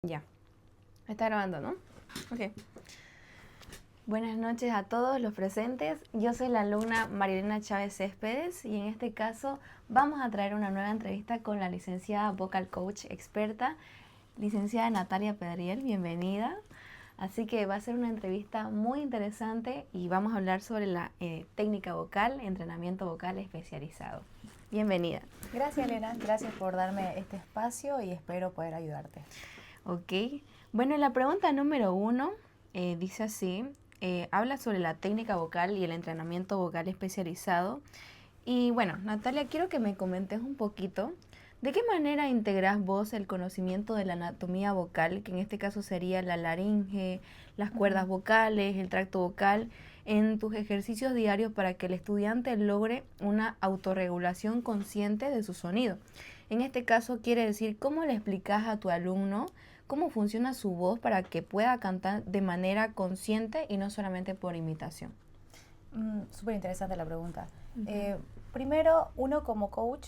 Ya, está grabando, ¿no? Ok. Buenas noches a todos los presentes. Yo soy la alumna Marilena Chávez Céspedes y en este caso vamos a traer una nueva entrevista con la licenciada Vocal Coach experta, licenciada Natalia Pedriel. Bienvenida. Así que va a ser una entrevista muy interesante y vamos a hablar sobre la técnica vocal, entrenamiento vocal especializado. Bienvenida. Gracias, Elena. Gracias por darme este espacio y espero poder ayudarte. Ok. Bueno, la pregunta número 1 dice así, habla sobre la técnica vocal y el entrenamiento vocal especializado. Y bueno, Natalia, quiero que me comentes un poquito de qué manera integrás vos el conocimiento de la anatomía vocal, que en este caso sería la laringe, las cuerdas vocales, el tracto vocal, en tus ejercicios diarios para que el estudiante logre una autorregulación consciente de su sonido. En este caso quiere decir cómo le explicas a tu alumno cómo funciona su voz para que pueda cantar de manera consciente y no solamente por imitación. Súper interesante la pregunta. Uh-huh. Primero, uno como coach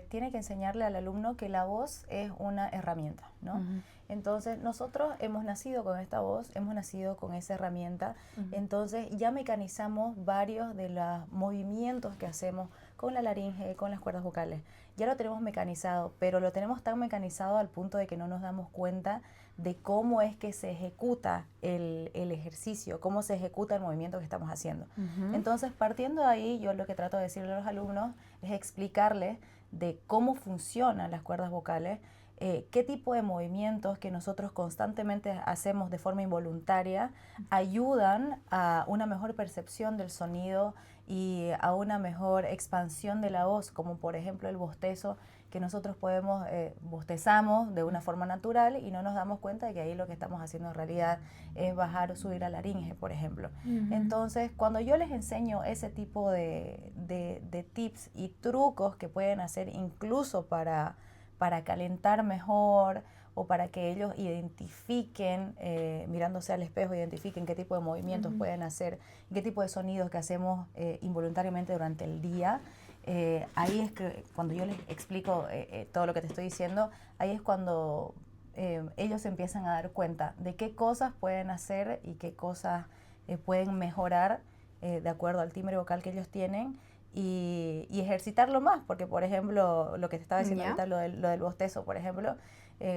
tiene que enseñarle al alumno que la voz es una herramienta, ¿no? Uh-huh. Entonces, nosotros hemos nacido con esta voz, hemos nacido con esa herramienta, entonces ya mecanizamos varios de los movimientos que hacemos con la laringe, con las cuerdas vocales. Ya lo tenemos mecanizado, pero lo tenemos tan mecanizado al punto de que no nos damos cuenta de cómo es que se ejecuta el ejercicio, cómo se ejecuta el movimiento que estamos haciendo. Entonces, partiendo de ahí, yo lo que trato de decirle a los alumnos es explicarles de cómo funcionan las cuerdas vocales, qué tipo de movimientos que nosotros constantemente hacemos de forma involuntaria ayudan a una mejor percepción del sonido y a una mejor expansión de la voz, como por ejemplo el bostezo, que nosotros podemos, bostezamos de una forma natural y no nos damos cuenta de que ahí lo que estamos haciendo en realidad es bajar o subir la laringe, por ejemplo. Entonces, cuando yo les enseño ese tipo de tips y trucos que pueden hacer incluso para calentar mejor o para que ellos identifiquen, mirándose al espejo, identifiquen qué tipo de movimientos pueden hacer, qué tipo de sonidos que hacemos involuntariamente durante el día. Ahí es que cuando yo les explico todo lo que te estoy diciendo, ahí es cuando ellos empiezan a dar cuenta de qué cosas pueden hacer y qué cosas pueden mejorar de acuerdo al timbre vocal que ellos tienen y ejercitarlo más, porque por ejemplo, lo que te estaba diciendo ahorita, lo del bostezo, por ejemplo,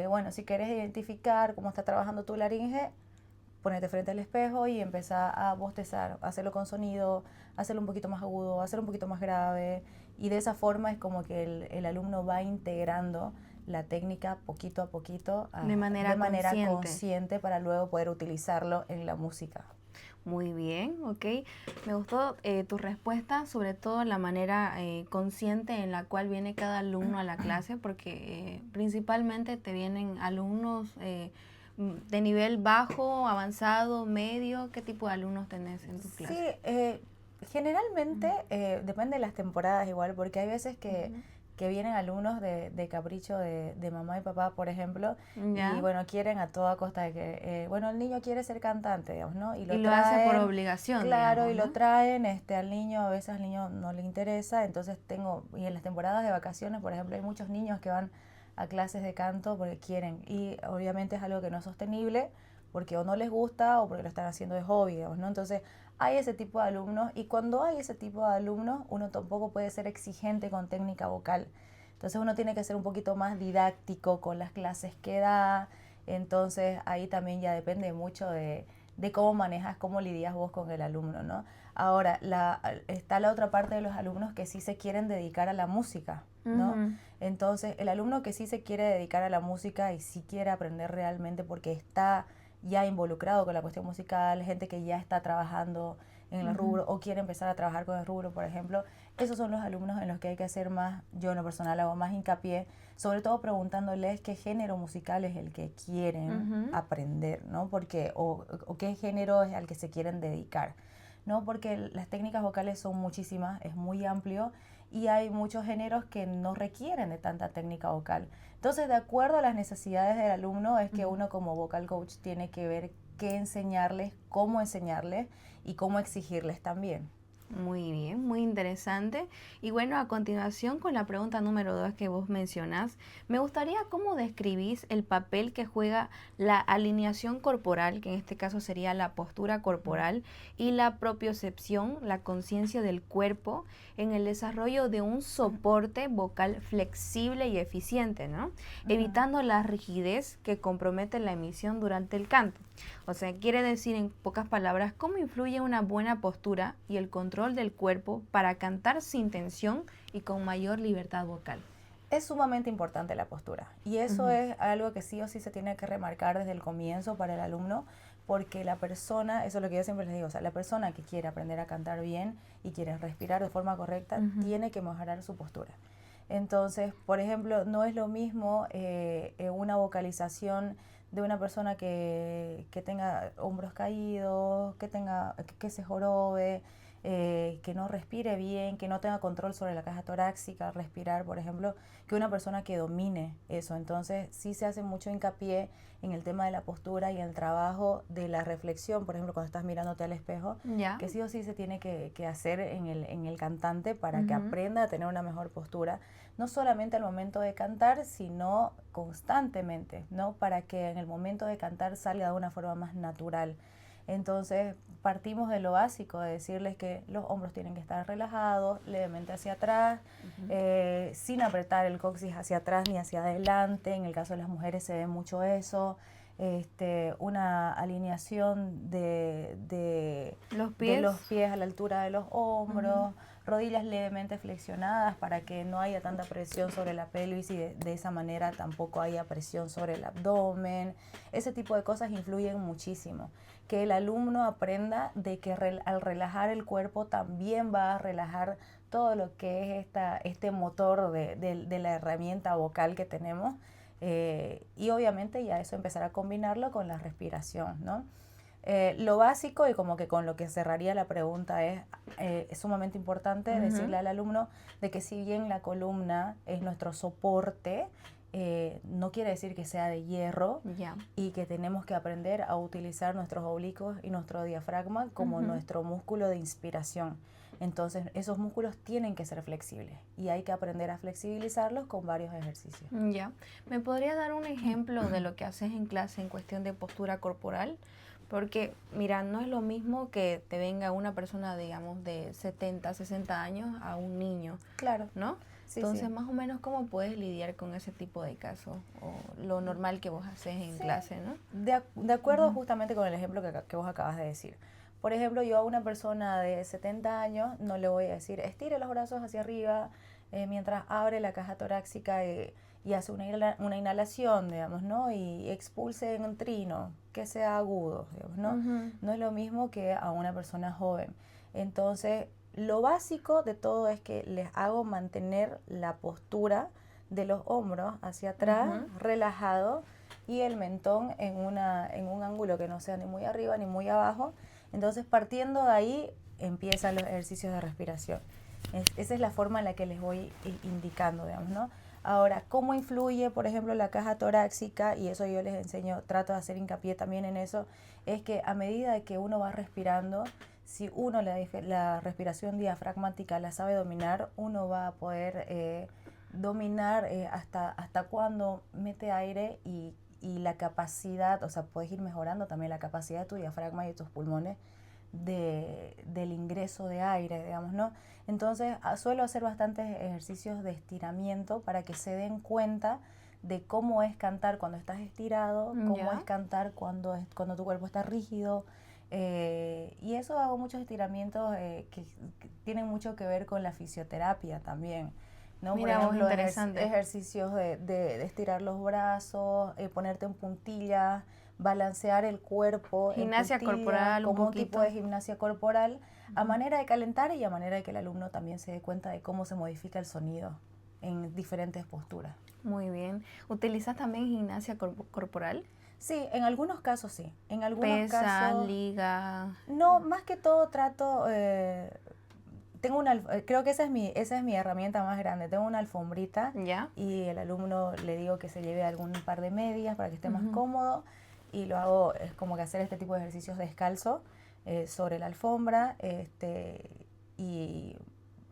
bueno, si quieres identificar cómo está trabajando tu laringe, ponerte frente al espejo y empezar a bostezar, hacerlo con sonido, hacerlo un poquito más agudo, hacerlo un poquito más grave, y de esa forma es como que el alumno va integrando la técnica poquito a poquito De manera consciente para luego poder utilizarlo en la música. Muy bien, ok. Me gustó tu respuesta, sobre todo la manera consciente en la cual viene cada alumno a la clase, porque principalmente te vienen alumnos de nivel bajo, avanzado, medio. ¿Qué tipo de alumnos tenés en tus clases? Sí, generalmente depende de las temporadas igual, porque hay veces que vienen alumnos de capricho de mamá y papá, por ejemplo, ¿Ya? y bueno, quieren a toda costa de que, bueno, el niño quiere ser cantante, digamos, ¿no? Y lo hace por obligación, claro, digamos, y ¿no? lo traen, al niño, a veces al niño no le interesa, entonces y en las temporadas de vacaciones, por ejemplo, hay muchos niños que van a clases de canto porque quieren, y obviamente es algo que no es sostenible, porque o no les gusta o porque lo están haciendo de hobby, digamos, ¿no? Entonces, hay ese tipo de alumnos y cuando hay ese tipo de alumnos uno tampoco puede ser exigente con técnica vocal. Entonces uno tiene que ser un poquito más didáctico con las clases que da. Entonces ahí también ya depende mucho de cómo manejas, cómo lidias vos con el alumno, ¿no? Ahora, está la otra parte de los alumnos que sí se quieren dedicar a la música, ¿no? Entonces, el alumno que sí se quiere dedicar a la música y sí quiere aprender realmente porque está ya involucrado con la cuestión musical, gente que ya está trabajando en el rubro o quiere empezar a trabajar con el rubro, por ejemplo, esos son los alumnos en los que hay que hacer más, yo en lo personal hago más hincapié, sobre todo preguntándoles qué género musical es el que quieren aprender, ¿no? Porque, o qué género es al que se quieren dedicar, ¿no? Porque las técnicas vocales son muchísimas, es muy amplio y hay muchos géneros que no requieren de tanta técnica vocal. Entonces, de acuerdo a las necesidades del alumno, es que uno como vocal coach tiene que ver qué enseñarles y cómo exigirles también. Muy bien, muy interesante. Y bueno, a continuación con la pregunta número 2 que vos mencionás, me gustaría cómo describís el papel que juega la alineación corporal, que en este caso sería la postura corporal, y la propiocepción, la conciencia del cuerpo, en el desarrollo de un soporte vocal flexible y eficiente, ¿no? Ujú. Evitando la rigidez que compromete la emisión durante el canto. O sea, quiere decir en pocas palabras cómo influye una buena postura y el control del cuerpo para cantar sin tensión y con mayor libertad vocal. Es sumamente importante la postura y eso Ujú. es algo que sí o sí se tiene que remarcar desde el comienzo para el alumno, porque la persona, eso es lo que yo siempre les digo, o sea, la persona que quiere aprender a cantar bien y quiere respirar de forma correcta, Ujú. tiene que mejorar su postura. Entonces, por ejemplo, no es lo mismo una vocalización de una persona que tenga hombros caídos, que se jorobe, que no respire bien, que no tenga control sobre la caja torácica, respirar, por ejemplo, que una persona que domine eso. Entonces, sí se hace mucho hincapié en el tema de la postura y el trabajo de la reflexión, por ejemplo, cuando estás mirándote al espejo, Ya. que sí o sí se tiene que hacer en el cantante para que Ujú. aprenda a tener una mejor postura, no solamente al momento de cantar, sino constantemente, ¿no? Para que en el momento de cantar salga de una forma más natural. Entonces, partimos de lo básico, de decirles que los hombros tienen que estar relajados, levemente hacia atrás, Ujú. sin apretar el coxis hacia atrás ni hacia adelante. En el caso de las mujeres se ve mucho eso. Una alineación Los de pies. los pies a la altura de los Ujú. hombros, rodillas levemente flexionadas para que no haya tanta presión sobre la pelvis y de esa manera tampoco haya presión sobre el abdomen. Ese tipo de cosas influyen muchísimo. Que el alumno aprenda de que al relajar el cuerpo también va a relajar todo lo que es este motor de la herramienta vocal que tenemos, y obviamente ya eso empezar a combinarlo con la respiración, ¿no? Lo básico y como que con lo que cerraría la pregunta es sumamente importante Ujú. decirle al alumno de que si bien la columna es nuestro soporte, no quiere decir que sea de hierro Ya. y que tenemos que aprender a utilizar nuestros oblicuos y nuestro diafragma como Ujú. nuestro músculo de inspiración. Entonces esos músculos tienen que ser flexibles y hay que aprender a flexibilizarlos con varios ejercicios. Ya. ¿Me podría dar un ejemplo de lo que haces en clase en cuestión de postura corporal? Porque, mira, no es lo mismo que te venga una persona, digamos, de 70, 60 años a un niño, Claro, ¿no? sí, sí. Entonces, más o menos, ¿cómo puedes lidiar con ese tipo de casos? O lo normal que vos haces en Sí, clase, ¿no? de acuerdo Ujú. justamente con el ejemplo que vos acabas de decir. Por ejemplo, yo a una persona de 70 años no le voy a decir estire los brazos hacia arriba mientras abre la caja torácica y hace una inhalación, digamos, ¿no? Y expulse en un trino, que sea agudo, digamos, ¿no? Ujú. No es lo mismo que a una persona joven. Entonces, lo básico de todo es que les hago mantener la postura de los hombros hacia atrás, Ujú. relajado, y el mentón en un ángulo que no sea ni muy arriba ni muy abajo. Entonces, partiendo de ahí, empiezan los ejercicios de respiración. Esa es la forma en la que les voy indicando, digamos, ¿no? Ahora, ¿cómo influye, por ejemplo, la caja torácica? Y eso yo les enseño, trato de hacer hincapié también en eso, es que a medida que uno va respirando, si uno la respiración diafragmática la sabe dominar, uno va a poder dominar hasta cuando mete aire y la capacidad, o sea, puedes ir mejorando también la capacidad de tu diafragma y de tus pulmones del ingreso de aire, digamos, ¿no? Entonces, suelo hacer bastantes ejercicios de estiramiento para que se den cuenta de cómo es cantar cuando estás estirado, cómo es Ya. cantar cuando tu cuerpo está rígido. Y eso hago muchos estiramientos que tienen mucho que ver con la fisioterapia también, ¿no? Por Mira vos, ejemplo, interesante. ejercicios de estirar los brazos, ponerte en puntillas, balancear el cuerpo en Gimnasia puntillas, corporal un como un tipo de poquito. gimnasia corporal, a Ujú. manera de calentar y a manera de que el alumno también se dé cuenta de cómo se modifica el sonido en diferentes posturas. Muy bien. ¿Utilizas también gimnasia corporal? Sí, en algunos casos sí. En algunos Pesa, casos liga. no, más que todo trato, creo que esa es mi herramienta más grande. Tengo una alfombrita ¿Ya? y el alumno le digo que se lleve algún par de medias para que esté más Ujú. cómodo y lo hago, es como que hacer este tipo de ejercicios descalzo sobre la alfombra. y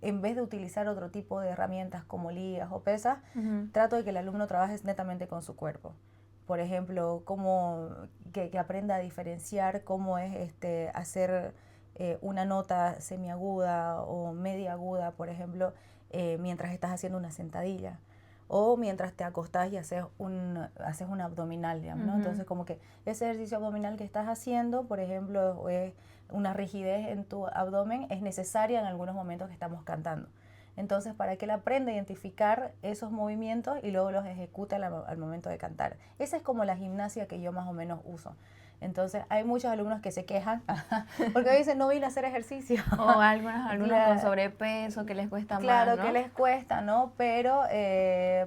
en vez de utilizar otro tipo de herramientas como ligas o pesas, Ujú. trato de que el alumno trabaje netamente con su cuerpo. Por ejemplo, que aprenda a diferenciar cómo es hacer una nota semiaguda o media aguda, por ejemplo, mientras estás haciendo una sentadilla o mientras te acostás y haces un abdominal, digamos, ¿no? Ujú. Entonces, como que ese ejercicio abdominal que estás haciendo, por ejemplo, es una rigidez en tu abdomen, es necesaria en algunos momentos que estamos cantando. Entonces, para que él aprenda a identificar esos movimientos y luego los ejecute al momento de cantar. Esa es como la gimnasia que yo más o menos uso. Entonces, hay muchos alumnos que se quejan porque dicen, no vine a hacer ejercicio. O algunos con Cla- sobrepeso que les cuesta más, Claro que ¿no? les cuesta, ¿no? Pero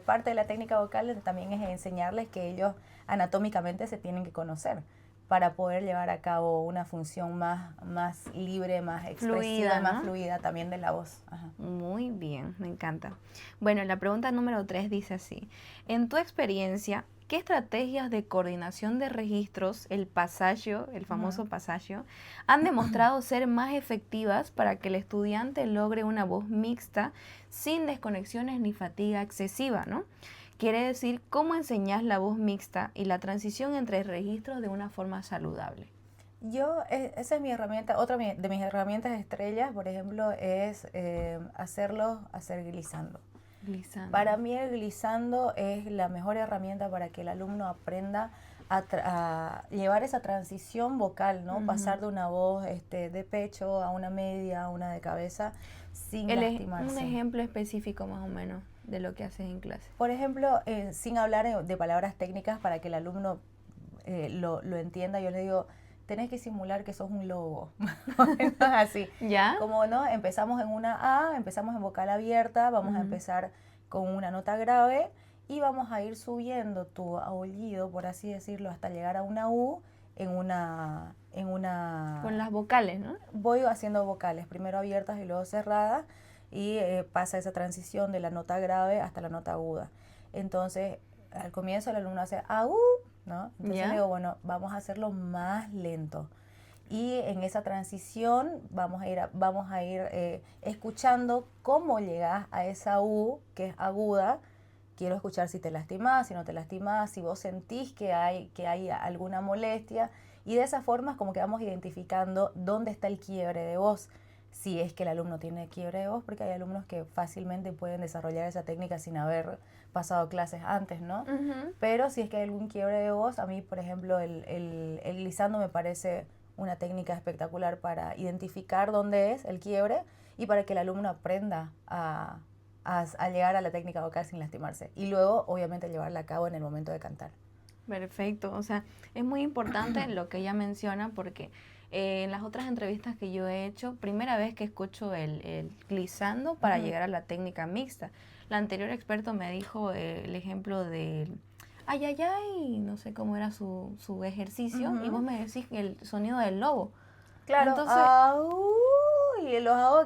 parte de la técnica vocal también es enseñarles que ellos anatómicamente se tienen que conocer para poder llevar a cabo una función más libre, más expresiva Fluida, y más ¿no? fluida también de la voz. Ajá. Muy bien, me encanta. Bueno, la pregunta número 3 dice así. En tu experiencia, ¿qué estrategias de coordinación de registros, el pasaggio, el Ujú. famoso pasaggio, han demostrado ser más efectivas para que el estudiante logre una voz mixta sin desconexiones ni fatiga excesiva, ¿no? Quiere decir, ¿cómo enseñas la voz mixta y la transición entre registros de una forma saludable? Esa es mi herramienta, de mis herramientas estrellas, por ejemplo, es hacerlo hacer glissando. Glissando. Para mí el glissando es la mejor herramienta para que el alumno aprenda a llevar esa transición vocal, ¿no? Pasar Ujú. de una voz de pecho a una media, a una de cabeza, sin Un lastimarse. ejemplo específico más o menos de lo que haces en clase. Por ejemplo, sin hablar de palabras técnicas para que el alumno lo entienda, yo le digo, tenés que simular que sos un lobo. Así. ¿Ya? Como no, empezamos en una A, empezamos en vocal abierta, vamos a Ujú. empezar con una nota grave y vamos a ir subiendo tu aullido, por así decirlo, hasta llegar a una U Con las vocales, ¿no? voy haciendo vocales, primero abiertas y luego cerradas, y pasa esa transición de la nota grave hasta la nota aguda. Entonces, al comienzo el alumno hace AU, ¿no? Entonces le ¿Ya? digo, bueno, vamos a hacerlo más lento. Y en esa transición vamos a ir escuchando cómo llegas a esa U que es aguda. Quiero escuchar si te lastimas, si no te lastimas, si vos sentís que hay alguna molestia. Y de esa forma como que vamos identificando dónde está el quiebre de voz. Si es que el alumno tiene quiebre de voz, porque hay alumnos que fácilmente pueden desarrollar esa técnica sin haber pasado clases antes, ¿no? Ujú. Pero si es que hay algún quiebre de voz, a mí, por ejemplo, el glissando me parece una técnica espectacular para identificar dónde es el quiebre y para que el alumno aprenda a llegar a la técnica vocal sin lastimarse. Y luego, obviamente, llevarla a cabo en el momento de cantar. Perfecto. O sea, es muy importante lo que ella menciona porque en las otras entrevistas que yo he hecho, primera vez que escucho el glissando para Ujú, llegar a la técnica mixta. La anterior experto me dijo el ejemplo del ay, ay, ay, no sé cómo era su ejercicio, y vos ujú. me decís el sonido del lobo. Claro, Entonces, y los hago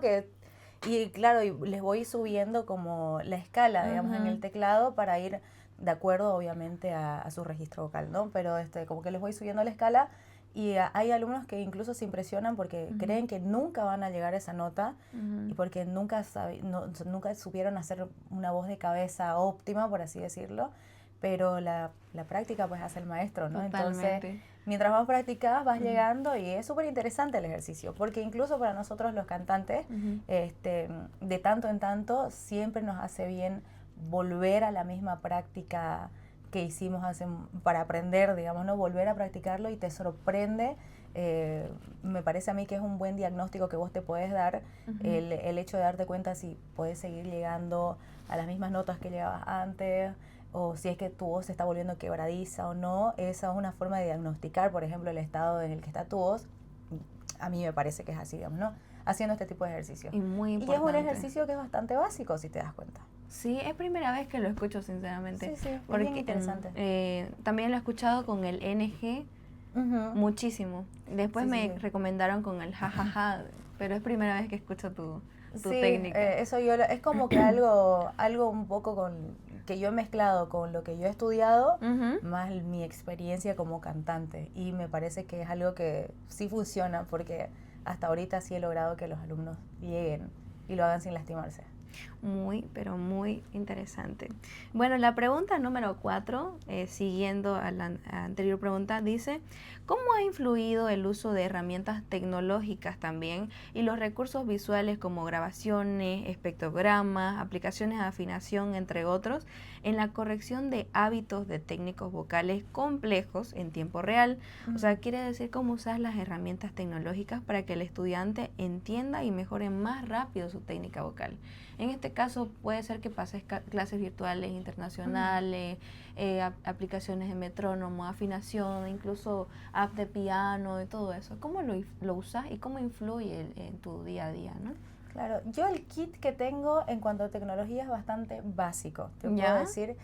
y claro, y les voy subiendo como la escala, digamos, en el ujú, teclado para ir de acuerdo, obviamente, a su registro vocal, ¿no? Pero como que les voy subiendo la escala y hay alumnos que incluso se impresionan porque ujú, creen que nunca van a llegar a esa nota y ujú. porque nunca supieron hacer una voz de cabeza óptima, por así decirlo, pero la práctica pues hace el maestro, ¿no? Entonces, Totalmente. mientras más practicas, vas Ujú, llegando y es súper interesante el ejercicio, porque incluso para nosotros los cantantes, ujú. de tanto en tanto, siempre nos hace bien volver a la misma práctica que hicimos para aprender, digamos, ¿no? Volver a practicarlo y te sorprende. Me parece a mí que es un buen diagnóstico que vos te puedes dar, Ujú. el hecho de darte cuenta si puedes seguir llegando a las mismas notas que llegabas antes, o si es que tu voz se está volviendo quebradiza o no. Esa es una forma de diagnosticar, por ejemplo, el estado en el que está tu voz. A mí me parece que es así, digamos, ¿no? Haciendo este tipo de ejercicio. Y muy Y es un importante. ejercicio que es bastante básico, si te das cuenta. Sí, es primera vez que lo escucho, sinceramente, Sí, sí, es bien porque interesante. también lo he escuchado con el NG Ujú. muchísimo. Después Sí, sí, me sí. recomendaron con el jajaja, pero es primera vez que escucho tu Sí, técnica. es como que algo un poco que yo he mezclado con lo que yo he estudiado, Ujú. más mi experiencia como cantante. Y me parece que es algo que sí funciona, porque hasta ahorita sí he logrado que los alumnos lleguen y lo hagan sin lastimarse. Muy, pero muy interesante. Bueno, la pregunta número 4, siguiendo a la anterior pregunta, dice, ¿cómo ha influido el uso de herramientas tecnológicas también y los recursos visuales como grabaciones, espectrogramas, aplicaciones de afinación, entre otros, en la corrección de hábitos de técnicos vocales complejos en tiempo real? O sea, quiere decir cómo usar las herramientas tecnológicas para que el estudiante entienda y mejore más rápido su técnica vocal. En este caso puede ser que pases clases virtuales internacionales, aplicaciones de metrónomo, afinación, incluso app de piano y todo eso. ¿Cómo lo usas y cómo influye en tu día a día, no? Claro, yo el kit que tengo en cuanto a tecnología es bastante básico, te puedo ¿Ya? decir.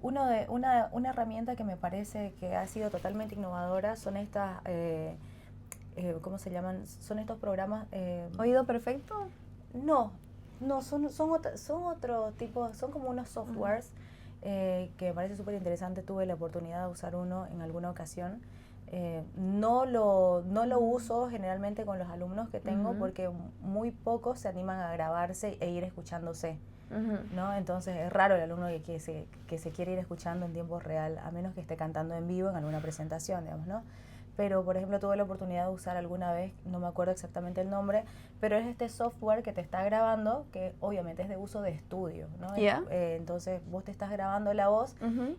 Una herramienta que me parece que ha sido totalmente innovadora son estas, ¿cómo se llaman? Son estos programas... ¿Oído perfecto? No, no, son otro tipo, son como unos softwares que me parece súper interesante. Tuve la oportunidad de usar uno en alguna ocasión. No lo uso generalmente con los alumnos que tengo porque muy pocos se animan a grabarse e ir escuchándose, ¿no? Entonces es raro el alumno que se quiere ir escuchando en tiempo real, a menos que esté cantando en vivo en alguna presentación, digamos, ¿no? Pero, por ejemplo, tuve la oportunidad de usar alguna vez, no me acuerdo exactamente el nombre, pero es este software que te está grabando, que obviamente es de uso de estudio, ¿no? ¿Ya? Entonces vos te estás grabando la voz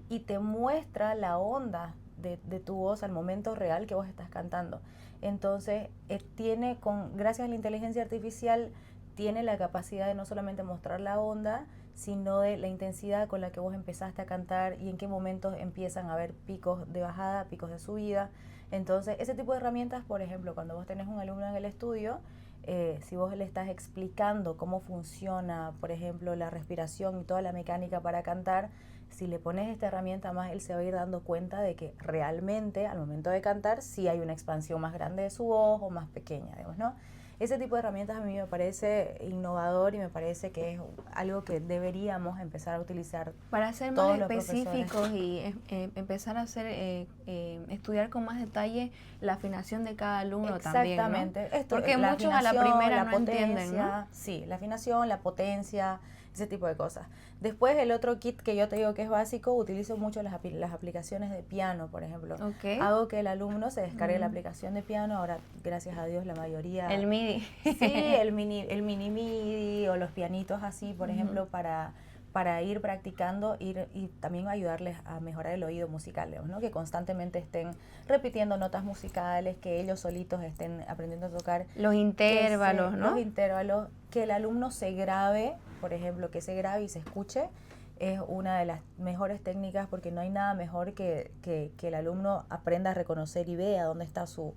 y te muestra la onda de tu voz al momento real que vos estás cantando. Entonces, gracias a la inteligencia artificial, tiene la capacidad de no solamente mostrar la onda, sino de la intensidad con la que vos empezaste a cantar y en qué momentos empiezan a haber picos de bajada, picos de subida. Entonces, ese tipo de herramientas, por ejemplo, cuando vos tenés un alumno en el estudio, si vos le estás explicando cómo funciona, por ejemplo, la respiración y toda la mecánica para cantar, si le pones esta herramienta más, él se va a ir dando cuenta de que realmente al momento de cantar sí hay una expansión más grande de su voz o más pequeña, digamos, ¿no? Ese tipo de herramientas a mí me parece innovador y me parece que es algo que deberíamos empezar a utilizar para ser más todos los específicos profesores. y empezar a estudiar con más detalle la afinación de cada alumno también, ¿no? Exactamente. Porque La muchos a la afinación, primera la no entienden, ¿no? potencia, sí, la afinación, la potencia, ese tipo de cosas. Después el otro kit que yo te digo que es básico, utilizo mucho las aplicaciones de piano, por ejemplo. Ok. Hago que el alumno se descargue la aplicación de piano, ahora gracias a Dios la mayoría... El MIDI. Sí, el mini MIDI o los pianitos así, por ejemplo, para ir practicando y también ayudarles a mejorar el oído musical, ¿no? Que constantemente estén repitiendo notas musicales, que ellos solitos estén aprendiendo a tocar. Los intervalos, ¿no? Los intervalos, que el alumno se grabe, por ejemplo, que se grabe y se escuche, es una de las mejores técnicas porque no hay nada mejor que el alumno aprenda a reconocer y vea dónde está su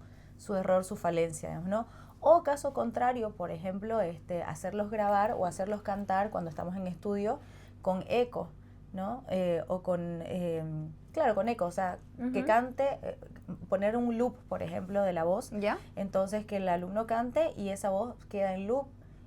error, su falencia, ¿no? O caso contrario, por ejemplo, hacerlos grabar o hacerlos cantar cuando estamos en estudio con eco, ¿no? O con, claro, con eco, o sea, que cante, poner un loop, por ejemplo, de la voz. ¿Ya? Entonces que el alumno cante y esa voz queda en loop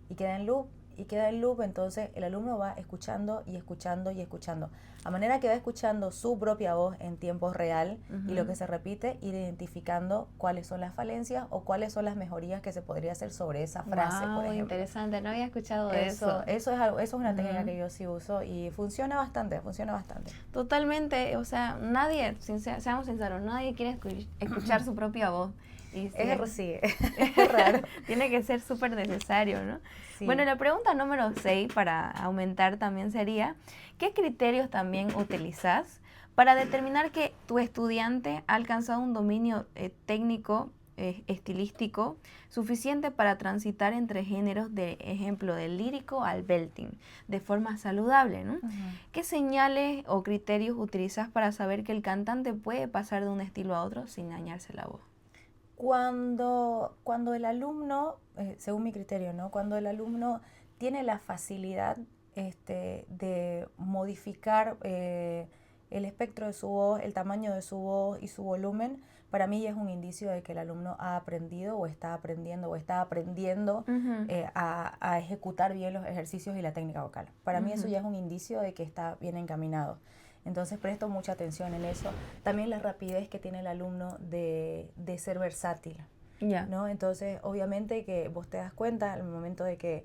y queda en loop y queda en loop, entonces el alumno va escuchando y escuchando y escuchando. A manera que va escuchando su propia voz en tiempo real y lo que se repite, ir identificando cuáles son las falencias o cuáles son las mejorías que se podría hacer sobre esa frase, por ejemplo. Interesante, no había escuchado eso. Eso es una técnica que yo sí uso y funciona bastante, funciona bastante. Totalmente, o sea, nadie, seamos sinceros, nadie quiere escuchar su propia voz. Y Sí, es raro. Tiene que ser súper necesario, ¿no? Sí. Bueno, la pregunta número 6 para aumentar también sería, ¿qué criterios también utilizas para determinar que tu estudiante ha alcanzado un dominio técnico, estilístico, suficiente para transitar entre géneros, de ejemplo, del lírico al belting, de forma saludable, ¿no? ¿Qué señales o criterios utilizas para saber que el cantante puede pasar de un estilo a otro sin dañarse la voz? Cuando el alumno, según mi criterio, ¿no? Cuando el alumno tiene la facilidad de modificar el espectro de su voz, el tamaño de su voz y su volumen, para mí ya es un indicio de que el alumno ha aprendido o está aprendiendo a ejecutar bien los ejercicios y la técnica vocal. Para mí eso ya es un indicio de que está bien encaminado. Entonces presto mucha atención en eso. También la rapidez que tiene el alumno de ser versátil. Ya. ¿no? Entonces, obviamente que vos te das cuenta al momento de que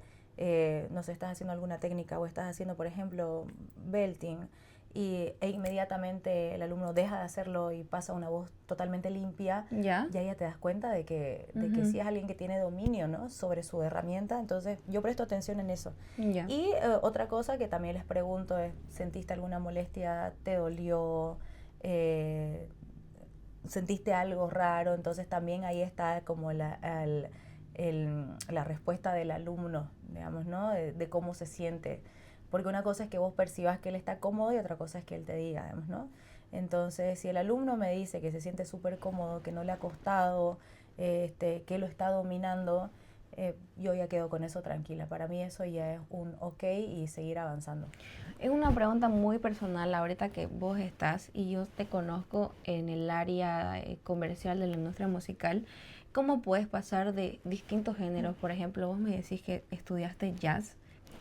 no sé, estás haciendo alguna técnica o estás haciendo, por ejemplo, belting e inmediatamente el alumno deja de hacerlo y pasa a una voz totalmente limpia, Ya. ya te das cuenta de que sí es alguien que tiene dominio, ¿no? sobre su herramienta. Entonces, yo presto atención en eso. Ya. Y otra cosa que también les pregunto es, ¿sentiste alguna molestia? ¿Te dolió? Eh, ¿Sentiste algo raro? Entonces también ahí está como la respuesta del alumno, digamos, ¿no? De cómo se siente. Porque una cosa es que vos percibas que él está cómodo y otra cosa es que él te diga, digamos, ¿no? Entonces, si el alumno me dice que se siente súper cómodo, que no le ha costado, que lo está dominando, yo ya quedo con eso tranquila. Para mí eso ya es un ok y seguir avanzando. Es una pregunta muy personal ahorita que vos estás y yo te conozco en el área comercial de la industria musical. ¿Cómo puedes pasar de distintos géneros? Por ejemplo, vos me decís que estudiaste jazz,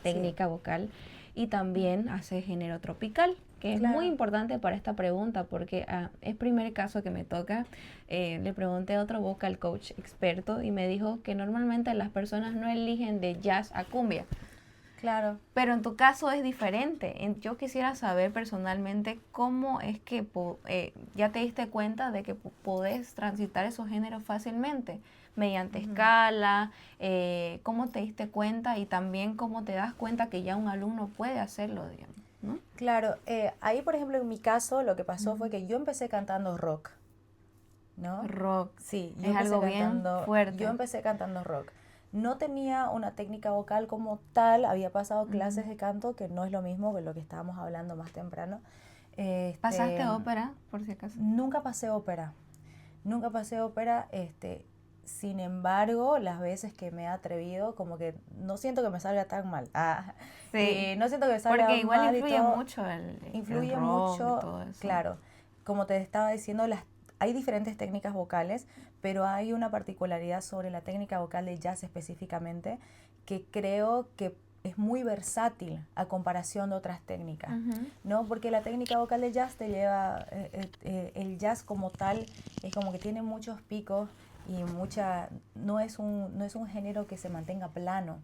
Sí, técnica vocal, y también haces género tropical, que es muy claro. importante para esta pregunta porque es primer caso que me toca. Le pregunté a otro vocal coach experto y me dijo que normalmente las personas no eligen de jazz a cumbia. Claro. Pero en tu caso es diferente. Yo quisiera saber personalmente cómo es que ya te diste cuenta de que podés transitar esos géneros fácilmente, mediante escala, cómo te diste cuenta y también cómo te das cuenta que ya un alumno puede hacerlo, digamos, ¿no? Claro, ahí por ejemplo en mi caso lo que pasó fue que yo empecé cantando rock, ¿no? Rock Sí, es algo bien yo fuerte. empecé cantando rock. No tenía una técnica vocal como tal, había pasado clases de canto, que no es lo mismo que lo que estábamos hablando más temprano. ¿Pasaste ópera, por si acaso? Nunca pasé ópera, nunca pasé ópera, sin embargo, las veces que me he atrevido, como que no siento que me salga tan mal. Sí, No siento que me salga porque igual mal y influye todo. mucho el Influye rock y mucho, todo eso. claro. Como te estaba diciendo, hay diferentes técnicas vocales, pero hay una particularidad sobre la técnica vocal de jazz específicamente que creo que es muy versátil a comparación de otras técnicas, ¿no? Porque la técnica vocal de jazz te lleva, el jazz como tal es como que tiene muchos picos y no es un género que se mantenga plano,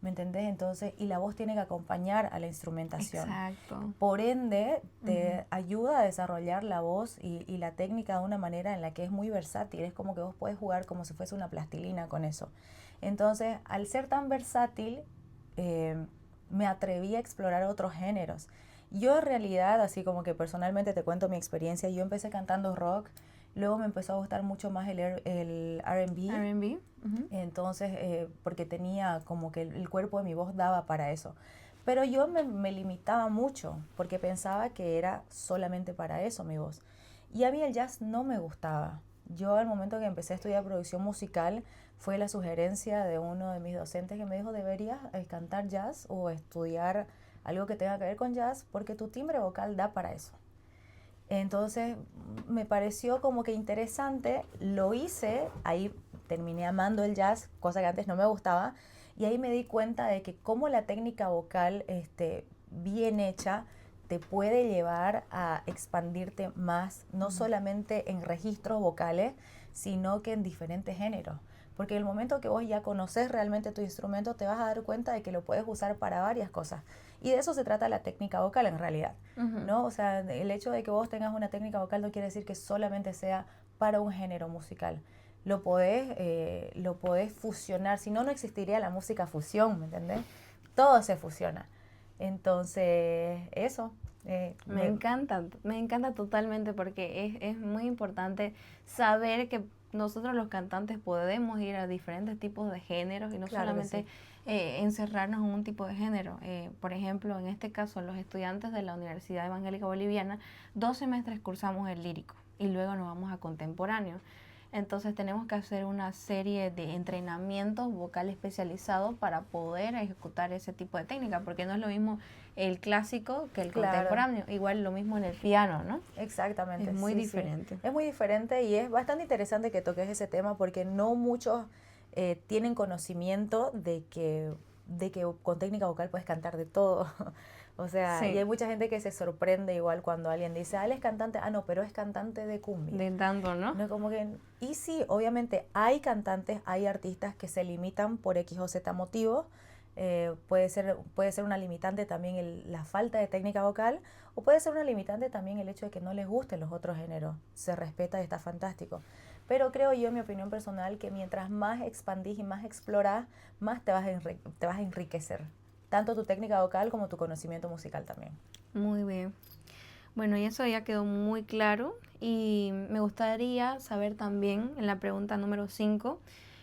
¿me entendés? Entonces, y la voz tiene que acompañar a la instrumentación. Exacto. Por ende, te ayuda a desarrollar la voz y la técnica de una manera en la que es muy versátil. Es como que vos puedes jugar como si fuese una plastilina con eso. Entonces, al ser tan versátil, me atreví a explorar otros géneros. Yo en realidad, así como que personalmente te cuento mi experiencia, yo empecé cantando rock, luego me empezó a gustar mucho más el R&B. R&B. Entonces, porque tenía como que el cuerpo de mi voz daba para eso. Pero yo me limitaba mucho porque pensaba que era solamente para eso mi voz. Y a mí el jazz no me gustaba. Yo al momento que empecé a estudiar producción musical fue la sugerencia de uno de mis docentes que me dijo deberías cantar jazz o estudiar algo que tenga que ver con jazz porque tu timbre vocal da para eso. Entonces me pareció como que interesante, lo hice, ahí terminé amando el jazz, cosa que antes no me gustaba, y ahí me di cuenta de que como la técnica vocal bien hecha te puede llevar a expandirte más, no solamente en registros vocales, sino que en diferentes géneros. Porque en el momento que vos ya conoces realmente tu instrumento, te vas a dar cuenta de que lo puedes usar para varias cosas. Y de eso se trata la técnica vocal en realidad, ¿no? O sea, el hecho de que vos tengas una técnica vocal no quiere decir que solamente sea para un género musical. Lo podés fusionar, si no, no existiría la música fusión, ¿me entendés? Todo se fusiona. Entonces, eso. Me encanta totalmente porque es muy importante saber que nosotros los cantantes podemos ir a diferentes tipos de géneros y no Claro que solamente sí. encerrarnos en un tipo de género. Por ejemplo, en este caso, los estudiantes de la Universidad Evangélica Boliviana, 2 semestres cursamos el lírico y luego nos vamos a contemporáneo. Entonces tenemos que hacer una serie de entrenamientos vocales especializados para poder ejecutar ese tipo de técnica, porque no es lo mismo el clásico que el Claro. contemporáneo. Igual lo mismo en el piano, ¿no? Exactamente, Es muy sí, sí. diferente. Es muy diferente y es bastante interesante que toques ese tema porque no muchos tienen conocimiento de que con técnica vocal puedes cantar de todo. O sea, y Sí, hay mucha gente que se sorprende igual cuando alguien dice, ah, él es cantante, ah, no, pero es cantante de cumbia. de tanto, ¿no? No, como que, y sí, obviamente hay cantantes, hay artistas que se limitan por X o Z motivos. Puede ser una limitante también la falta de técnica vocal, o puede ser una limitante también el hecho de que no les gusten los otros géneros. Se respeta y está fantástico. Pero creo yo, en mi opinión personal, que mientras más expandís y más explorás, más te vas a enriquecer. Tanto tu técnica vocal como tu conocimiento musical también. Muy bien. Bueno, y eso ya quedó muy claro y me gustaría saber también en la pregunta número 5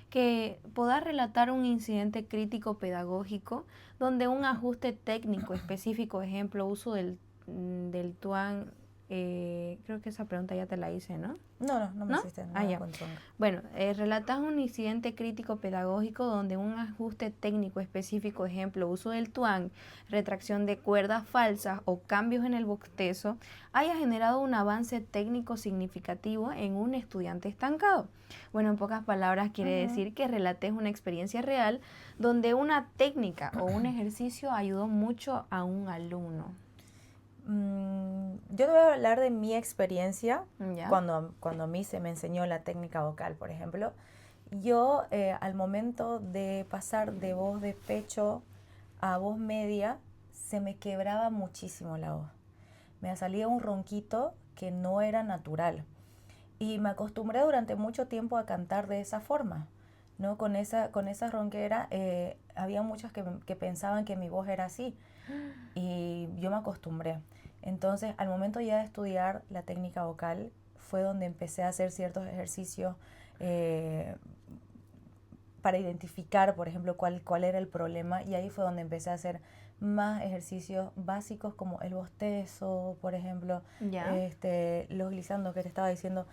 que puedas relatar un incidente crítico pedagógico donde un ajuste técnico específico, ejemplo, uso del tuang, creo que esa pregunta ya te la hice, ¿no? No me ¿No? hiciste Ah, nada ya. con Tsonga. Bueno, relatas un incidente crítico pedagógico donde un ajuste técnico específico, ejemplo, uso del tuang, retracción de cuerdas falsas o cambios en el bostezo, haya generado un avance técnico significativo en un estudiante estancado. Bueno, en pocas palabras quiere Ujú. decir que relates una experiencia real donde una técnica o un ejercicio ayudó mucho a un alumno. Yo te voy a hablar de mi experiencia ¿Ya? cuando a mí se me enseñó la técnica vocal, por ejemplo. Yo, al momento de pasar de voz de pecho a voz media, se me quebraba muchísimo la voz. Me salía un ronquito que no era natural. Y me acostumbré durante mucho tiempo a cantar de esa forma, ¿no? Con esa ronquera, había muchas que pensaban que mi voz era así y yo me acostumbré. Entonces, al momento ya de estudiar la técnica vocal, fue donde empecé a hacer ciertos ejercicios eh, para identificar, por ejemplo, cuál era el problema, y ahí fue donde empecé a hacer más ejercicios básicos como el bostezo, por ejemplo, ¿Ya? los glissando que te estaba diciendo,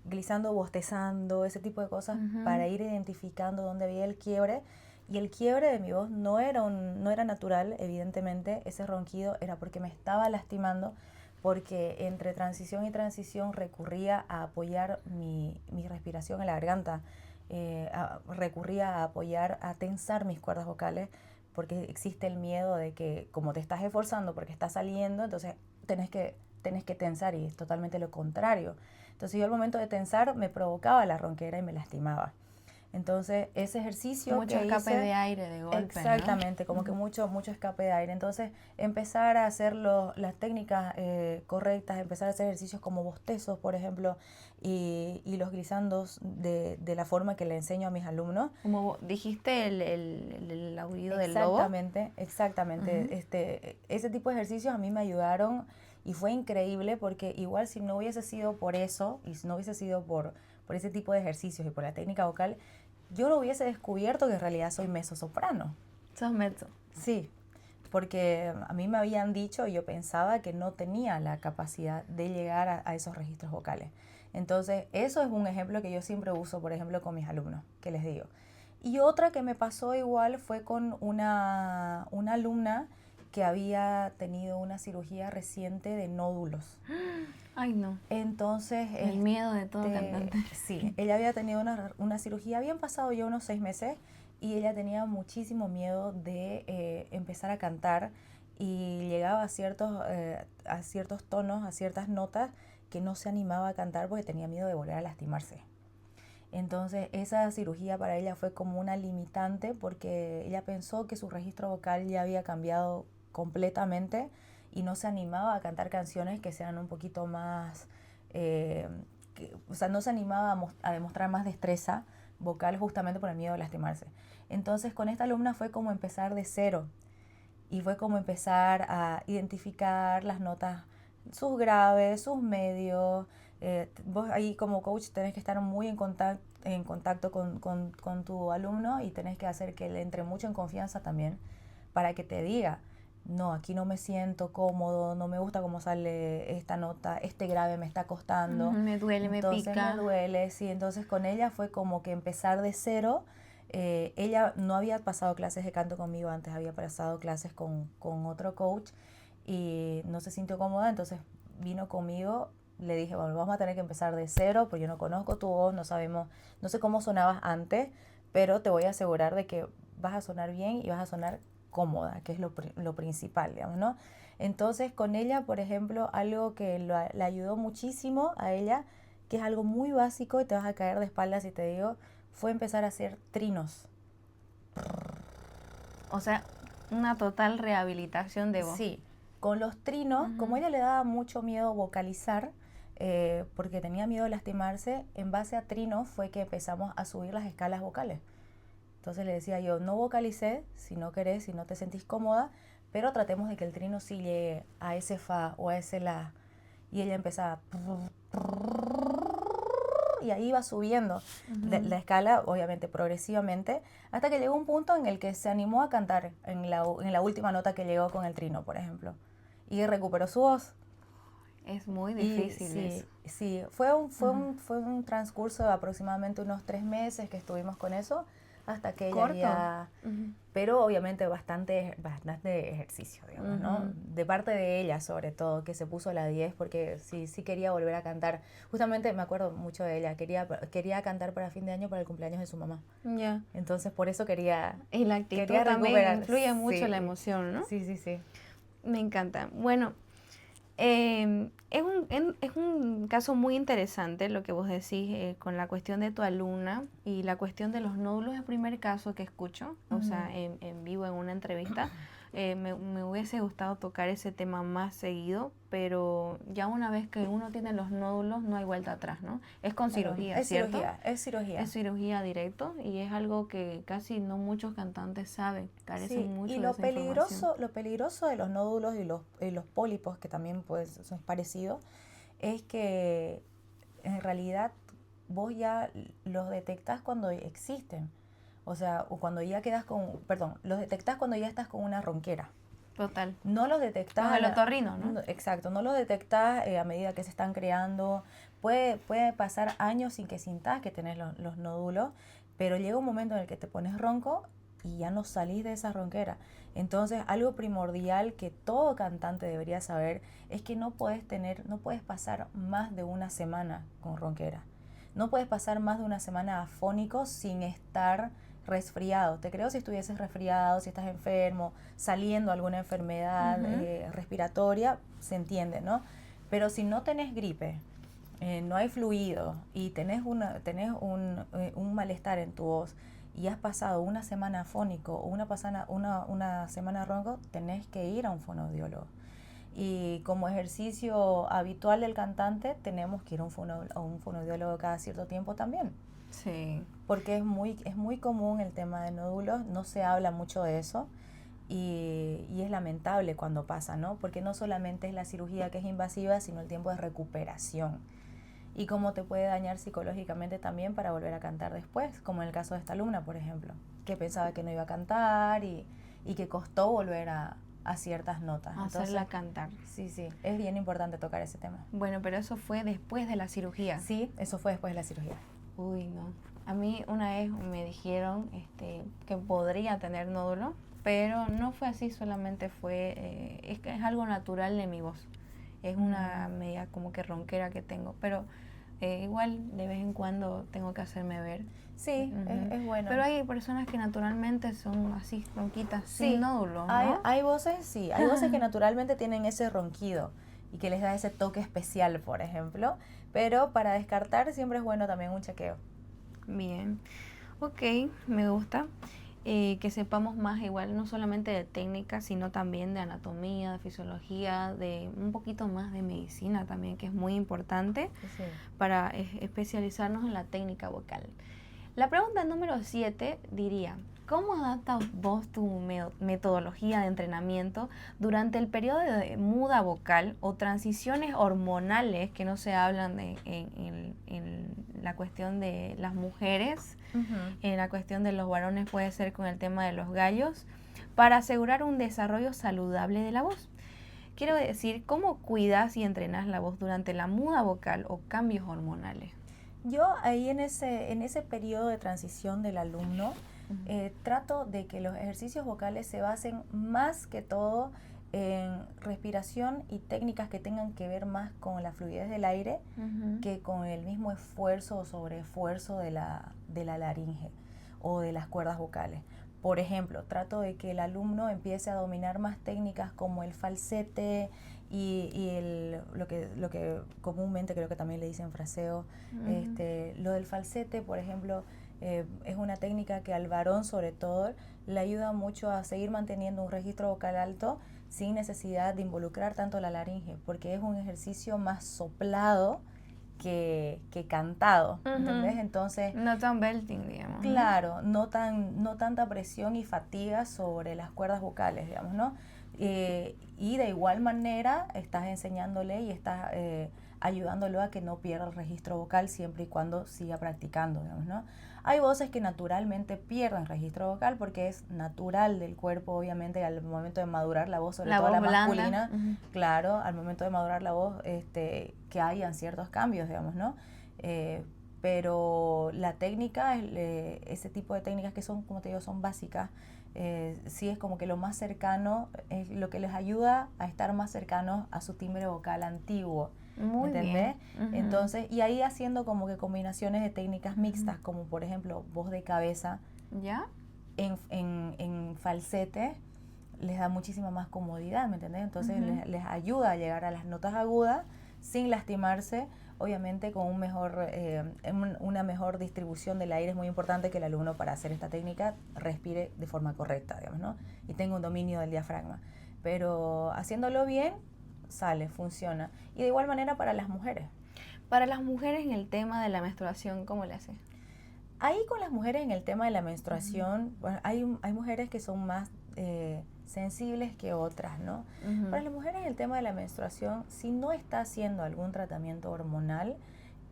glissando, bostezando, ese tipo de cosas Ujú. para ir identificando dónde había el quiebre. Y el quiebre de mi voz no era natural, evidentemente, ese ronquido era porque me estaba lastimando, porque entre transición y transición recurría a apoyar mi respiración en la garganta, recurría a apoyar, a tensar mis cuerdas vocales, porque existe el miedo de que como te estás esforzando porque estás saliendo, entonces tenés que tensar, y es totalmente lo contrario. Entonces yo al momento de tensar me provocaba la ronquera y me lastimaba. Entonces, ese ejercicio Mucho que escape hice, de aire de golpe, ¿no? exactamente, como que mucho escape de aire. Entonces, empezar a hacer las técnicas correctas, empezar a hacer ejercicios como bostezos, por ejemplo, y los glisandos de la forma que le enseño a mis alumnos. Como dijiste el aullido del lobo. Exactamente, exactamente. Ujú. Ese tipo de ejercicios a mí me ayudaron y fue increíble, porque igual si no hubiese sido por eso, y si no hubiese sido por ese tipo de ejercicios y por la técnica vocal, yo no hubiese descubierto que en realidad soy mezzosoprano. Sos mezzo. Sí, porque a mí me habían dicho y yo pensaba que no tenía la capacidad de llegar a esos registros vocales. Entonces, eso es un ejemplo que yo siempre uso, por ejemplo, con mis alumnos, que les digo. Y otra que me pasó igual fue con una alumna que había tenido una cirugía reciente de nódulos. Ay, no. Entonces, El miedo de todo cantante. sí, ella había tenido una cirugía, habían pasado ya unos 6 meses, y ella tenía muchísimo miedo de empezar a cantar, y llegaba a ciertos tonos, a ciertas notas que no se animaba a cantar porque tenía miedo de volver a lastimarse. Entonces, esa cirugía para ella fue como una limitante, porque ella pensó que su registro vocal ya había cambiado completamente y no se animaba a cantar canciones que sean un poquito más, eh, o sea, no se animaba a demostrar más destreza vocal, justamente por el miedo de lastimarse. Entonces, con esta alumna fue como empezar de cero, y fue como empezar a identificar las notas, sus graves, sus medios. Vos ahí como coach tenés que estar muy en contacto con tu alumno, y tenés que hacer que le entre mucho en confianza también, para que te diga, no, aquí no me siento cómodo, no me gusta cómo sale esta nota, este grave me está costando, Me duele, me entonces me pica. duele, sí. Entonces con ella fue como que empezar de cero. Ella no había pasado clases de canto conmigo antes, había pasado clases con otro coach, y no se sintió cómoda, entonces vino conmigo. Le dije, bueno, vamos a tener que empezar de cero, porque yo no conozco tu voz, no sabemos, no sé cómo sonabas antes, pero te voy a asegurar de que vas a sonar bien y vas a sonar cómoda, que es lo principal, digamos, ¿no? Entonces, con ella, por ejemplo, algo que le ayudó muchísimo a ella, que es algo muy básico y te vas a caer de espaldas si te digo, fue empezar a hacer trinos. O sea, una total rehabilitación de voz. Sí, con los trinos, como a ella le daba mucho miedo vocalizar, porque tenía miedo de lastimarse, en base a trinos fue que empezamos a subir las escalas vocales. Entonces le decía yo, no vocalicé, si no querés, si no te sentís cómoda, pero tratemos de que el trino sí llegue a ese fa o a ese la. Y ella empezaba y ahí iba subiendo la escala, obviamente progresivamente, hasta que llegó un punto en el que se animó a cantar en la última nota que llegó con el trino, por ejemplo. Y recuperó su voz. Es muy difícil eso. Sí, fue un transcurso de aproximadamente unos 3 meses que estuvimos con eso, hasta que ella ya... Pero obviamente bastante ejercicio, digamos, ¿no? De parte de ella, sobre todo, que se puso la 10 porque sí quería volver a cantar. Justamente me acuerdo mucho de ella, quería cantar para fin de año para el cumpleaños de su mamá. Ya. Entonces por eso quería... Y la actitud quería también recuperar. influye mucho la emoción, ¿no? Sí. Me encanta. Bueno, es un caso muy interesante lo que vos decís con la cuestión de tu alumna y la cuestión de los nódulos. Es el primer caso que escucho, o sea, en vivo en una entrevista. Me hubiese gustado tocar ese tema más seguido, pero ya una vez que uno tiene los nódulos no hay vuelta atrás, ¿no? Es con cirugía, es ¿cierto? Es cirugía. Es cirugía directo y es algo que casi no muchos cantantes saben, carecen mucho y de esa información. lo peligroso de los nódulos y los pólipos, que también pues son parecidos, es que en realidad vos ya los detectás cuando existen. O sea, o cuando ya los detectás cuando ya estás con una ronquera. Total. No los detectás... Con el otorrino, ¿no? Exacto, no los detectás a medida que se están creando. Puede pasar años sin que sintas que tenés los nódulos, pero llega un momento en el que te pones ronco y ya no salís de esa ronquera. Entonces, algo primordial que todo cantante debería saber es que no puedes pasar más de una semana con ronquera. No puedes pasar más de una semana afónico sin estar resfriado. Te creo si estuvieses resfriado, si estás enfermo, saliendo alguna enfermedad respiratoria, se entiende, ¿no? Pero si no tenés gripe, no hay fluido y tenés un malestar en tu voz y has pasado una semana afónico o una semana ronco, tenés que ir a un fonoaudiólogo. Y como ejercicio habitual del cantante, tenemos que ir a un fonoaudiólogo cada cierto tiempo también. Sí. Porque es muy común el tema de nódulos, no se habla mucho de eso y es lamentable cuando pasa, ¿no? Porque no solamente es la cirugía que es invasiva, sino el tiempo de recuperación. Y cómo te puede dañar psicológicamente también para volver a cantar después, como en el caso de esta alumna, por ejemplo, que pensaba que no iba a cantar y que costó volver a ciertas notas. Hacerla cantar. Sí, es bien importante tocar ese tema. Bueno, pero eso fue después de la cirugía. Sí, eso fue después de la cirugía. Uy, no. A mí una vez me dijeron que podría tener nódulo, pero no fue así, solamente fue, es algo natural de mi voz. Es una media como que ronquera que tengo, pero igual de vez en cuando tengo que hacerme ver. Sí, es bueno. Pero hay personas que naturalmente son así, ronquitas, sin nódulos, ¿no? Hay voces que naturalmente tienen ese ronquido y que les da ese toque especial, por ejemplo. Pero para descartar siempre es bueno también un chequeo. Bien, ok, me gusta que sepamos más igual, no solamente de técnica, sino también de anatomía, de fisiología, de un poquito más de medicina también, que es muy importante para especializarnos en la técnica vocal. La pregunta número 7 diría, ¿cómo adaptas vos tu metodología de entrenamiento durante el periodo de muda vocal o transiciones hormonales que no se hablan en la cuestión de las mujeres, en la cuestión de los varones puede ser con el tema de los gallos, para asegurar un desarrollo saludable de la voz? Quiero decir, ¿cómo cuidas y entrenas la voz durante la muda vocal o cambios hormonales? Yo ahí en ese periodo de transición del alumno, trato de que los ejercicios vocales se basen más que todo en respiración y técnicas que tengan que ver más con la fluidez del aire que con el mismo esfuerzo o sobreesfuerzo de la laringe o de las cuerdas vocales. Por ejemplo, trato de que el alumno empiece a dominar más técnicas como el falsete y lo que comúnmente creo que también le dicen fraseo. Lo del falsete, por ejemplo, es una técnica que al varón sobre todo le ayuda mucho a seguir manteniendo un registro vocal alto sin necesidad de involucrar tanto la laringe, porque es un ejercicio más soplado que cantado, ¿entendés? Entonces, no tan belting, digamos. claro, no tanta presión y fatiga sobre las cuerdas vocales, digamos, ¿no? Y de igual manera estás enseñándole y estás ayudándolo a que no pierda el registro vocal siempre y cuando siga practicando, digamos, ¿no? Hay voces que naturalmente pierden registro vocal porque es natural del cuerpo, obviamente, al momento de madurar la voz, sobre todo la masculina, claro, al momento de madurar la voz, que hayan ciertos cambios, digamos, ¿no? Pero la técnica, ese tipo de técnicas que son, como te digo, son básicas, sí es como que lo más cercano, es lo que les ayuda a estar más cercanos a su timbre vocal antiguo. Muy ¿entendés? bien. Entonces, y ahí haciendo como que combinaciones de técnicas mixtas, como por ejemplo voz de cabeza, ¿ya? En falsete, les da muchísima más comodidad, ¿me entendés? Entonces les ayuda a llegar a las notas agudas sin lastimarse, obviamente con una mejor distribución del aire. Es muy importante que el alumno, para hacer esta técnica, respire de forma correcta, digamos, ¿no? Y tenga un dominio del diafragma. Pero haciéndolo bien, sale, funciona. Y de igual manera para las mujeres. Para las mujeres en el tema de la menstruación, ¿cómo le hace? Ahí con las mujeres en el tema de la menstruación, bueno, hay mujeres que son más sensibles que otras, ¿no? Para las mujeres en el tema de la menstruación, si no está haciendo algún tratamiento hormonal,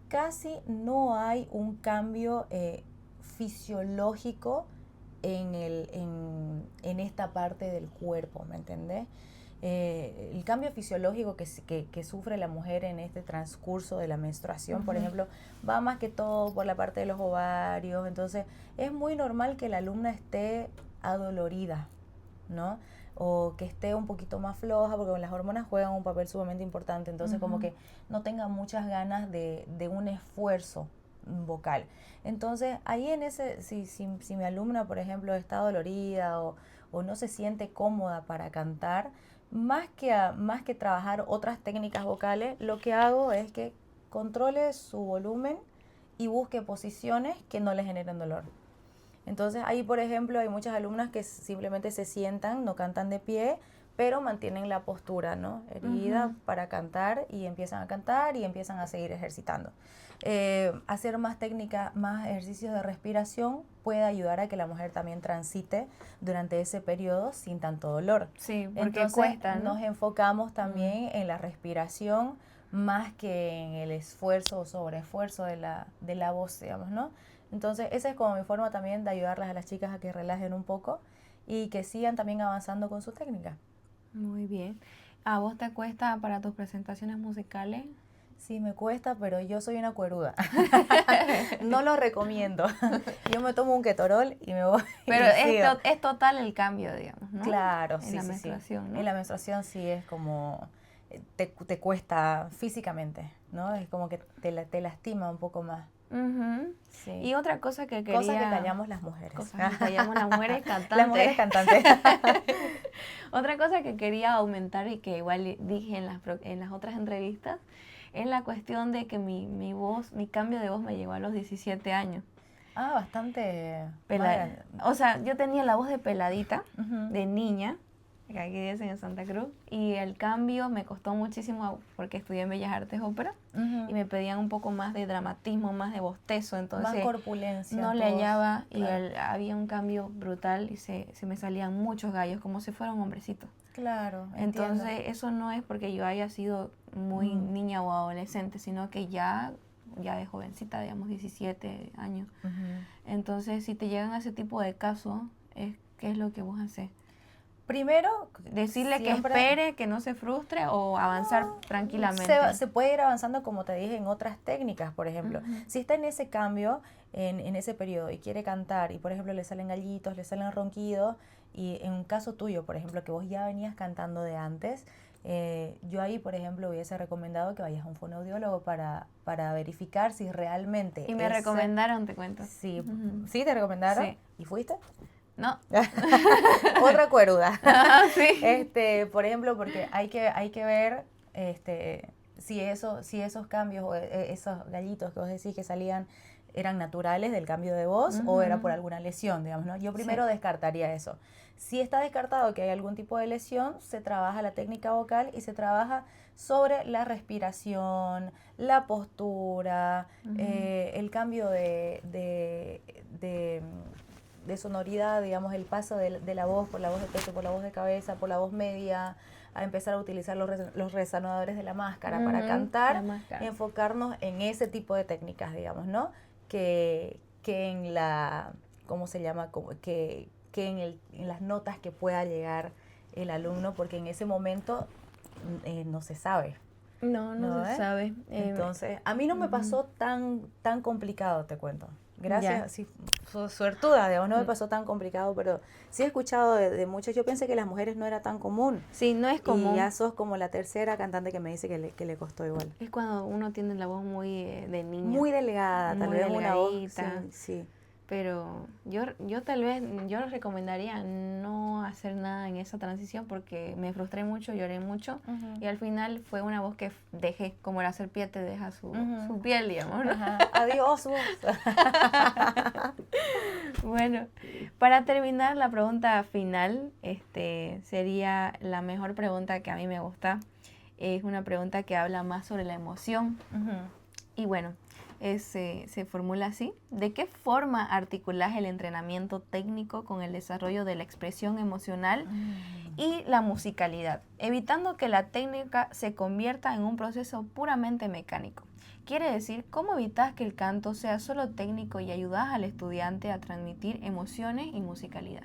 casi no hay un cambio fisiológico en esta parte del cuerpo, ¿me entendés? El cambio fisiológico que sufre la mujer en este transcurso de la menstruación, por ejemplo, va más que todo por la parte de los ovarios. Entonces es muy normal que la alumna esté adolorida, ¿no? O que esté un poquito más floja, porque las hormonas juegan un papel sumamente importante. Entonces como que no tenga muchas ganas de un esfuerzo vocal. Entonces ahí si mi alumna, por ejemplo, está dolorida o no se siente cómoda para cantar, más que trabajar otras técnicas vocales, lo que hago es que controle su volumen y busque posiciones que no le generen dolor. Entonces ahí, por ejemplo, hay muchas alumnas que simplemente se sientan, no cantan de pie, pero mantienen la postura, ¿no? Erguida para cantar, y empiezan a cantar y empiezan a seguir ejercitando. Hacer más técnica, más ejercicios de respiración puede ayudar a que la mujer también transite durante ese periodo sin tanto dolor. Sí, porque entonces cuesta, ¿no? nos enfocamos también en la respiración más que en el esfuerzo o sobreesfuerzo de la voz, digamos, ¿no? Entonces esa es como mi forma también de ayudarlas a las chicas a que relajen un poco y que sigan también avanzando con su técnica. Muy bien. ¿A vos te cuesta para tus presentaciones musicales? Sí, me cuesta, pero yo soy una cueruda. No lo recomiendo. Yo me tomo un ketorol y me voy. Pero es total el cambio, digamos, ¿no? Claro, en la menstruación, sí. ¿no? En la menstruación sí es como te cuesta físicamente, ¿no? Es como que te lastima un poco más. Sí. Y otra cosa que quería... Cosas que callamos las mujeres. Cosas que callamos las mujeres cantantes. Las mujeres cantantes. Otra cosa que quería aumentar y que igual dije en las otras entrevistas es la cuestión de que mi voz, mi cambio de voz me llegó a los 17 años. Ah, bastante... O sea, yo tenía la voz de peladita, de niña, que aquí dicen en Santa Cruz, y el cambio me costó muchísimo porque estudié en Bellas Artes Ópera y me pedían un poco más de dramatismo, más de bostezo, entonces más corpulencia. No le hallaba, claro. Y había un cambio brutal y se me salían muchos gallos, como si fuera un hombrecito. Claro, entonces entiendo. eso no es porque yo haya sido muy niña o adolescente, sino que ya de jovencita, digamos 17 años. Entonces, si te llegan a ese tipo de casos, ¿qué es lo que vos haces? Primero, decirle siempre, que espere, que no se frustre o avanzar tranquilamente. Se puede ir avanzando, como te dije, en otras técnicas, por ejemplo. Si está en ese cambio, en ese periodo, y quiere cantar, y por ejemplo le salen gallitos, le salen ronquidos, y en un caso tuyo, por ejemplo, que vos ya venías cantando de antes, yo ahí, por ejemplo, hubiese recomendado que vayas a un fonoaudiólogo para verificar si realmente... Y me recomendaron, te cuento. Sí, ¿sí te recomendaron? Sí. ¿Y fuiste? No. Otra cueruda. Sí. Por ejemplo, porque hay que ver si esos cambios o esos gallitos que vos decís que salían eran naturales del cambio de voz o era por alguna lesión, digamos, ¿no? Yo primero descartaría eso. Si está descartado que hay algún tipo de lesión, se trabaja la técnica vocal y se trabaja sobre la respiración, la postura, el cambio de sonoridad, digamos, el paso de la voz por la voz de pecho, por la voz de cabeza, por la voz media, a empezar a utilizar los resonadores de la máscara para cantar, enfocarnos en ese tipo de técnicas, digamos, ¿no? Que en la, ¿cómo se llama? Que en las notas que pueda llegar el alumno, porque en ese momento no se sabe. No se sabe. Entonces, a mí no me pasó tan complicado, te cuento. Gracias, sí, suertuda, digamos, no me pasó tan complicado, pero sí he escuchado de muchos. Yo pensé que las mujeres no era tan común. Sí, no es común. Y ya sos como la tercera cantante que me dice que le costó igual. Es cuando uno tiene la voz muy de niña. Muy delgada, tal vez una voz. Sí. Pero yo tal vez, yo les recomendaría no hacer nada en esa transición porque me frustré mucho, lloré mucho y al final fue una voz que dejé, como la serpiente deja su piel, digamos, ¿no? Adiós, voz. Bueno, para terminar la pregunta final, sería la mejor pregunta que a mí me gusta. Es una pregunta que habla más sobre la emoción. Y bueno, se formula así. ¿De qué forma articulas el entrenamiento técnico con el desarrollo de la expresión emocional y la musicalidad, evitando que la técnica se convierta en un proceso puramente mecánico? Quiere decir, ¿cómo evitas que el canto sea solo técnico y ayudas al estudiante a transmitir emociones y musicalidad?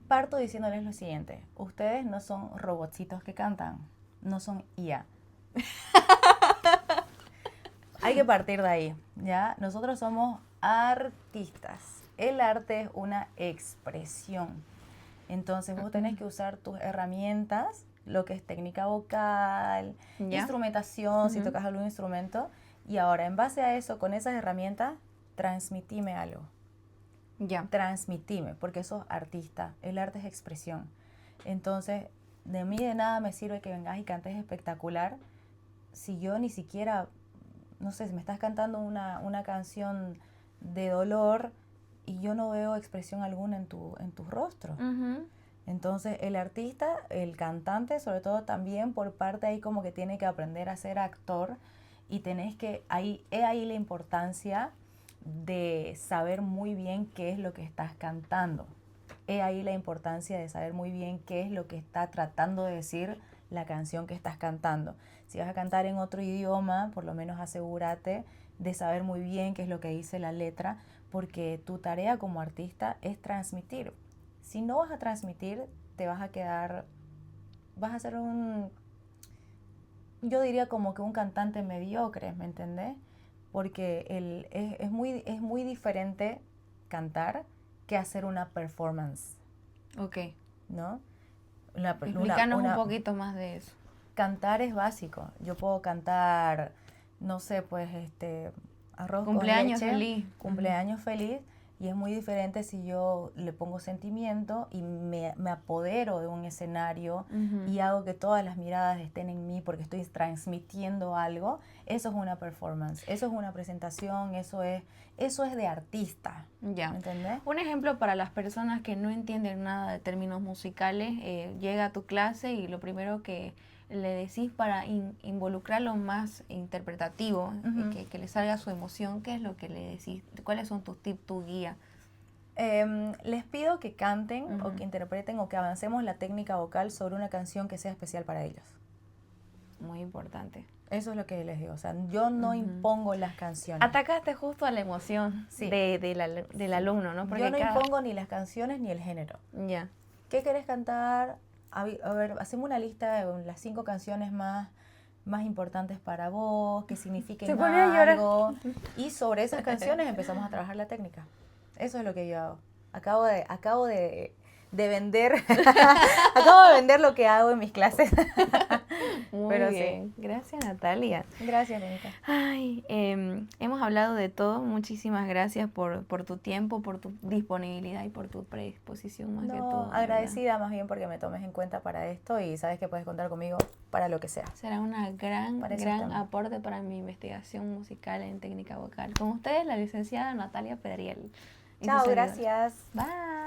Parto diciéndoles lo siguiente. Ustedes no son robotcitos que cantan, no son IA. Hay que partir de ahí, ¿ya? Nosotros somos artistas. El arte es una expresión. Entonces vos tenés que usar tus herramientas, lo que es técnica vocal, instrumentación, si tocas algún instrumento. Y ahora, en base a eso, con esas herramientas, transmitime algo. Transmitime, porque sos artista. El arte es expresión. Entonces, de mí de nada me sirve que vengas y cantes espectacular si yo ni siquiera... No sé, si me estás cantando una canción de dolor y yo no veo expresión alguna en tu rostro. Entonces, el artista, el cantante, sobre todo también por parte ahí como que tiene que aprender a ser actor y tenés que, ahí la importancia de saber muy bien qué es lo que estás cantando. Ahí la importancia de saber muy bien qué es lo que está tratando de decir la canción que estás cantando. Si vas a cantar en otro idioma, por lo menos asegúrate de saber muy bien qué es lo que dice la letra, porque tu tarea como artista es transmitir. Si no vas a transmitir, te vas a quedar, vas a ser yo diría como que un cantante mediocre, ¿me entendés? Porque es muy diferente cantar que hacer una performance. Ok. ¿No? Explícanos un poquito más de eso. Cantar es básico. Yo puedo cantar, no sé, pues arroz cumpleaños con leche, feliz. Cumpleaños feliz. Y es muy diferente si yo le pongo sentimiento y me apodero de un escenario y hago que todas las miradas estén en mí porque estoy transmitiendo algo. Eso es una performance, eso es una presentación, eso es de artista. Ya. ¿Me entendés? Un ejemplo para las personas que no entienden nada de términos musicales, llega a tu clase y lo primero que le decís para involucrarlo más interpretativo, que le salga su emoción, ¿qué es lo que le decís? ¿Cuáles son tus tips, tu guía? Les pido que canten o que interpreten o que avancemos la técnica vocal sobre una canción que sea especial para ellos. Muy importante. Eso es lo que les digo, o sea, yo no impongo las canciones. Atacaste justo a la emoción del alumno, ¿no? Porque yo no impongo ni las canciones ni el género. Ya. ¿Qué querés cantar? A ver, hacemos una lista de las 5 canciones más importantes para vos, que signifiquen algo. Y sobre esas canciones empezamos a trabajar la técnica. Eso es lo que yo hago. Acabo de de vender, acabo de vender lo que hago en mis clases. Muy Pero bien. Gracias, Natalia. Gracias, Lenita. Ay, hemos hablado de todo. Muchísimas gracias por tu tiempo, por tu disponibilidad y por tu predisposición más que todo. No, de verdad. agradecida más bien porque me tomes en cuenta para esto y sabes que puedes contar conmigo para lo que sea. Será una gran Para esos temas. aporte para mi investigación musical en técnica vocal. Con ustedes, la licenciada Natalia Pedriel. Y su Chao, servidor. gracias. Bye.